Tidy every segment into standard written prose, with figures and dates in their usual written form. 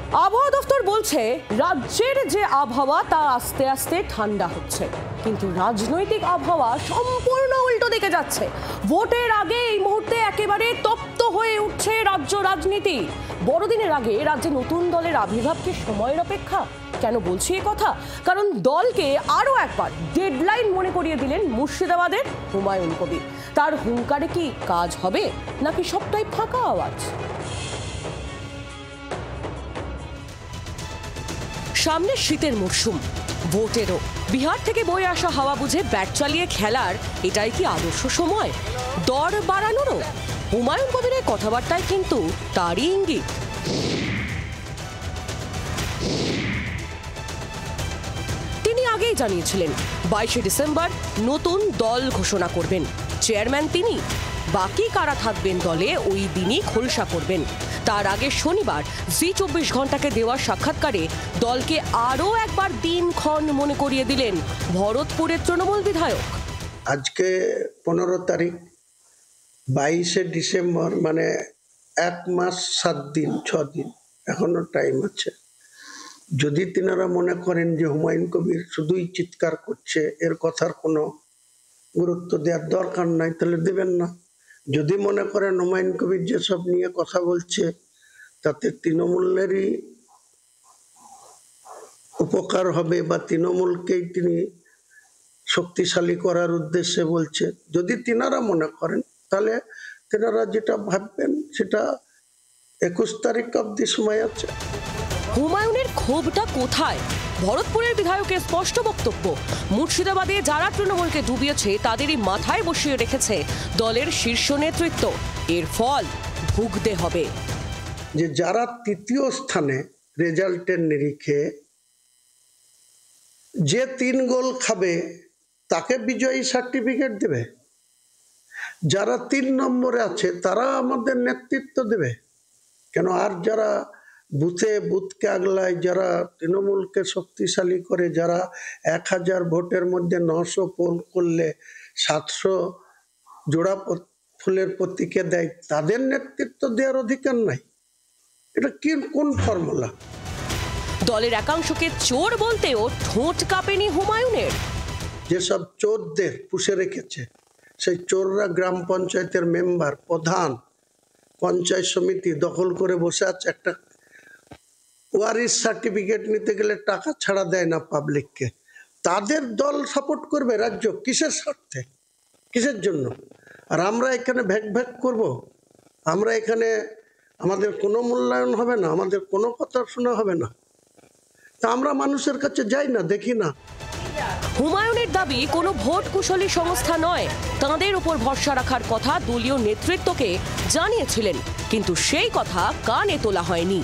আবহাওয়া দফতর বলছে রাজ্যের যে আবহাওয়া তা আস্তে আস্তে ঠান্ডা হচ্ছে, কিন্তু রাজনৈতিক আবহাওয়া সম্পূর্ণ উল্টো দিকে যাচ্ছে। ভোটের আগে এই মুহূর্তে একেবারে তপ্ত হয়ে উঠছে রাজ্য রাজনীতি। বড়দিনের আগে রাজ্যে নতুন দলের আবির্ভাবকে সময়ের অপেক্ষা। কেন বলছি এ কথা? কারণ দলকে আরো একবার ডেডলাইন মনে করিয়ে দিলেন মুর্শিদাবাদের হুমায়ুন কবির। তার হুঙ্কারে কি কাজ হবে নাকি সবটাই ফাঁকা আওয়াজ? সামনে শীতের মরশুম, ভোটেরও। বিহার থেকে বয়ে আসা হাওয়া বুঝে ব্যাট চালিয়ে খেলার এটাই কি আদর্শ সময়? দর বাড়ানোরও? হুমায়ুন কবিরের কথাবার্তায় কিন্তু তারই ইঙ্গিত। তিনি আগেই জানিয়েছিলেন 22শে ডিসেম্বর নতুন দল ঘোষণা করবেন। চেয়ারম্যান তিনি, বাকি কারা থাকবেন দলে ওই দিনই খোলসা করবেন। তার আগে শনিবার জি24 ঘন্টাকে দেওয়া সাক্ষাৎকারে দলকে আরও একবার দিনক্ষণ মনে করিয়ে দিলেন ভরতপুরের তৃণমূল বিধায়ক। আজকে 15 তারিখ, 22শে ডিসেম্বর, মানে 1 মাস 7 দিন 6 দিন এখনো টাইম আছে। যদি তিনারা মনে করেন যে হুমায়ুন কবির শুধুই চিৎকার করছে, এর কথার কোনো গুরুত্ব দেওয়ার দরকার নাই, তাহলে দেবেন না। যদি মনে করেন হুমায়ুন কবির যেসব নিয়ে কথা বলছে তাতে তৃণমূলেরই উপকার হবে বা তৃণমূলকেই তিনি শক্তিশালী করার উদ্দেশ্যে বলছে, যদি তিনারা মনে করেন, তাহলে তিনারা যেটা ভাববেন সেটা 21 তারিখ অবধি সময় আছে। হুমায়ুনের ক্ষোভটা কোথায়? ভরতপুরের বিধায়কের স্পষ্ট বক্তব্য, মুর্শিদাবাদে যারা তৃণমূলকে ডুবিয়েছে তাদেরই মাথায় বসিয়ে রেখেছে দলের শীর্ষ নেতৃত্ব। এর ফল ভুগতে হবে। যে যারা তৃতীয় স্থানে রেজাল্টের নিরিখে যে 3 গোল খাবে তাকে বিজয়ী সার্টিফিকেট দেবে, যারা 3 নম্বরে আছে তারা আমাদের নেতৃত্ব দেবে কেন? আর যারা বুথকে আগলায়, যারা তৃণমূলকে শক্তিশালী করে, যারা 1000 ভোটের মধ্যে 900 পোল করলে 700 জোড়া ফুলের প্রতীকে দেয়, তাদের নেতৃত্ব দেওয়ার অধিকার নাই? এটা কোন ফর্মুলা? দলের একাংশকে চোর বলতেও ঠোঁট কাঁপেনি হুমায়ুনের। যেসব চোরদের পুষে রেখেছে সেই চোররা গ্রাম পঞ্চায়েতের মেম্বার, প্রধান, পঞ্চায়েত সমিতি দখল করে বসে আছে। একটা ওয়ারিশ সার্টিফিকেট নিতে গেলে টাকা ছাড়া দেয় না পাবলিককে। তাদের দল সাপোর্ট করবে রাজ্য কিসের স্বার্থে, কিসের জন্য? আর আমরা এখানে ভ্যাক করব, আমরা এখানে আমাদের কোনো মূল্যায়ন হবে না, আমাদের কোনো কথা শোনা হবে না। তা আমরা মানুষের কাছে যাই না, দেখি না। হুমায়ুনের দাবি কোনো ভোট কুশলী সংস্থা নয়, তাঁদের উপর ভরসা রাখার কথা দলীয় নেতৃত্বকে জানিয়েছিলেন, কিন্তু সেই কথা কানে তোলা হয়নি।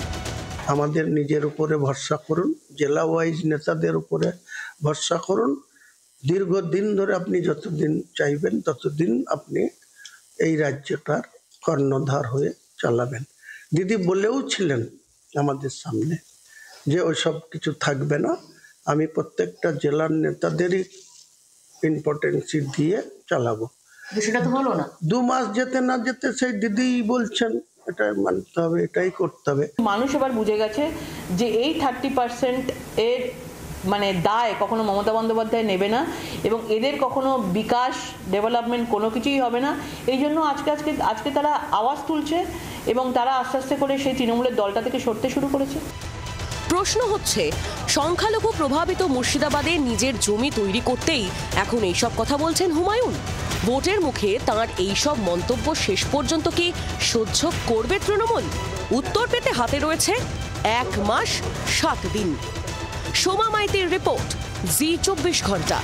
আমাদের নিজের উপরে ভরসা করুন, জেলা ওয়াইজ নেতাদের উপরে ভরসা করুন। দীর্ঘদিন ধরে আপনি যতদিন চাইবেন ততদিন আপনি এই রাজ্যটার কর্ণধার হয়ে চালাবেন। দিদি বলেও ছিলেন আমাদের সামনে যে ওইসব কিছু থাকবে না, আমি প্রত্যেকটা জেলার নেতাদেরই ইম্পর্টেন্সি দিয়ে চালাবো। সেটা তো হলো না। 2 মাস যেতে না যেতে সেই দিদি বলছেন এটা মানতে হবে, এটাই করতে হবে। মানুষ এবার বুঝে গেছে যে এই 30% এর মানে দায় কখনো মমতা বন্দ্যোপাধ্যায় নেবে না, এবং এদের কখনো বিকাশ ডেভেলপমেন্ট কোনো কিছুই হবে না। এই জন্য আজকে তারা আওয়াজ তুলছে এবং তারা আস্তে আস্তে করে সেই তৃণমূলের দলটা থেকে সরতে শুরু করেছে। প্রশ্ন হচ্ছে, সংখ্যালঘু প্রভাবিত মুর্শিদাবাদে নিজের জমি তৈরি করতেই এখন এইসব কথা বলছেন হুমায়ুন? ভোটের মুখে তাঁর এইসব মন্তব্য শেষ পর্যন্ত কি সহ্য করবে তৃণমূল? উত্তর পেতে হাতে রয়েছে 1 মাস 7 দিন। সোমা মাইতির রিপোর্ট, জি24 ঘন্টা।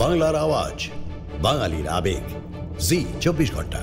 বাংলার আওয়াজ, বাঙালির আবেগ, জি24 ঘন্টা।